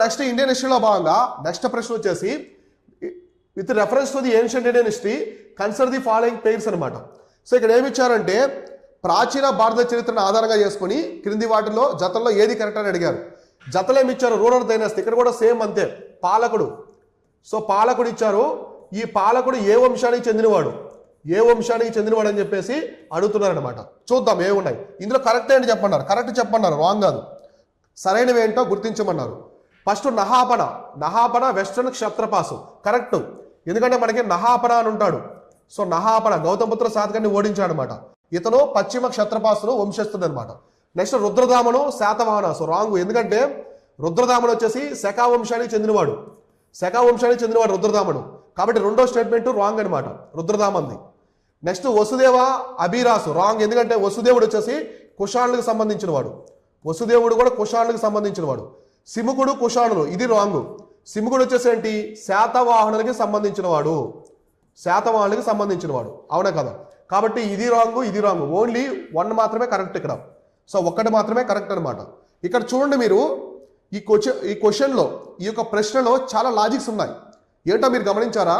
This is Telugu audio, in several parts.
నెక్స్ట్ ఇండియన్ హిస్టరీలో భాగంగా నెక్స్ట్ ప్రశ్న వచ్చేసి with reference to the ancient Indian history consider the following pairs అనమాట. సో ఇక్కడ ఏమి ఇచ్చారంటే ప్రాచీన భారత చరిత్రను ఆధారంగా చేసుకుని క్రింది వాటిలో జతల్లో ఏది కరెక్ట్ అని అడిగారు. జతలు ఏమి ఇచ్చారు? Rural dynasty. ఇక్కడ కూడా సేమ్ అంతే, పాలకుడు. సో పాలకుడు ఇచ్చారు. ఈ పాలకుడు ఏ వంశానికి చెందినవాడు, ఏ వంశానికి చెందినవాడు అని చెప్పేసి అడుగుతున్నారు అనమాట. చూద్దాం ఏమున్నాయి ఇందులో. కరెక్ట్ ఏంటి చెప్పన్నారు, కరెక్ట్ చెప్పన్నారు, రాంగ్ కాదు. సరైనవి ఏంటో గుర్తించమన్నారు. First Nahapana. Nahapana western Kshatrapas correct. ఎందుకంటే మనకి నహాపన అని ఉంటాడు. సో నహాపన గౌతమపుత్ర శాతకర్ణిని ఓడించాడు అనమాట. ఇతను పశ్చిమ క్షత్రపాసును వంశస్థుడు అనమాట. Next Rudradaman Satavahana. So wrong. ఎందుకంటే రుద్రదామను వచ్చేసి శకా వంశానికి చెందినవాడు. శకా వంశానికి చెందినవాడు రుద్రదామను. కాబట్టి రెండో స్టేట్మెంట్ రాంగ్ అనమాట, రుద్రదామంది. Next Vasudeva Abhiras wrong. ఎందుకంటే వసుదేవుడు వచ్చేసి కుషాణులకు సంబంధించిన వాడు. వసుదేవుడు కూడా కుషాణులకు సంబంధించిన వాడు. సిముకుడు కుషాణులు, ఇది రాంగ్. సిముకుడు వచ్చేసి ఏంటి? శాతవాహనులకి సంబంధించిన వాడు. శాతవాహనులకి సంబంధించిన వాడు, అవునా కదా? కాబట్టి ఇది రాంగ్, ఇది రాంగ్. ఓన్లీ వన్ మాత్రమే కరెక్ట్ ఇక్కడ. సో ఒక్కటి మాత్రమే కరెక్ట్ అనమాట. ఇక్కడ చూడండి మీరు, ఈ క్వశ్చన్లో, ఈ యొక్క ప్రశ్నలో చాలా లాజిక్స్ ఉన్నాయి. ఏంటో మీరు గమనించారా?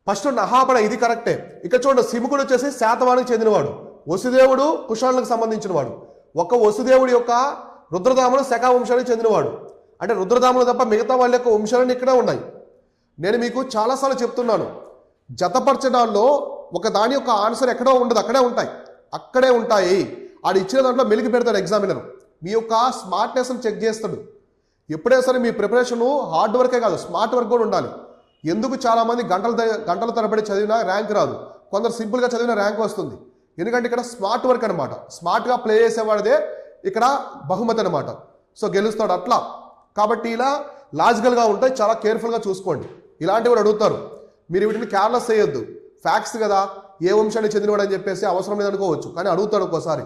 ఫస్ట్ నహాపన, ఇది కరెక్టే. ఇక్కడ చూడండి, సిముకుడు వచ్చేసి శాతవాహనికి చెందినవాడు, వసుదేవుడు కుషాణులకు సంబంధించిన వాడు. ఒక వసుదేవుడి యొక్క రుద్రదాముడు శకా వంశానికి చెందినవాడు. అంటే రుద్రదాముడు తప్ప మిగతా వాళ్ళ యొక్క వంశాలన్నీ ఇక్కడే ఉన్నాయి. నేను మీకు చాలాసార్లు చెప్తున్నాను, జతపరచడాల్లో ఒక దాని యొక్క ఆన్సర్ ఎక్కడో ఉండదు, అక్కడే ఉంటాయి, అక్కడే ఉంటాయి. ఆడు ఇచ్చిన దాంట్లో మెలికి పెడతాడు ఎగ్జామినర్. మీ యొక్క స్మార్ట్నెస్ని చెక్ చేస్తాడు. ఎప్పుడైనా సరే మీ ప్రిపరేషన్ హార్డ్ వర్కే కాదు, స్మార్ట్ వర్క్ కూడా ఉండాలి. ఎందుకు చాలామంది గంటల తరబడి చదివినా ర్యాంక్ రాదు, కొందరు సింపుల్గా చదివిన ర్యాంక్ వస్తుంది. ఎందుకంటే ఇక్కడ స్మార్ట్ వర్క్ అనమాట. స్మార్ట్గా ప్లే చేసేవాడిదే ఇక్కడ బహుమతి అనమాట. సో గెలుస్తాడు అట్లా. కాబట్టి ఇలా లాజికల్గా ఉంటాయి, చాలా కేర్ఫుల్గా చూసుకోండి. ఇలాంటివి కూడా అడుగుతారు, మీరు వీటిని కేర్లెస్ చేయొద్దు. ఫ్యాక్ట్స్ కదా, ఏ వంశానికి చెందినవాడు అని చెప్పేసి అవసరం లేదనుకోవచ్చు, కానీ అడుగుతాడు ఒక్కోసారి.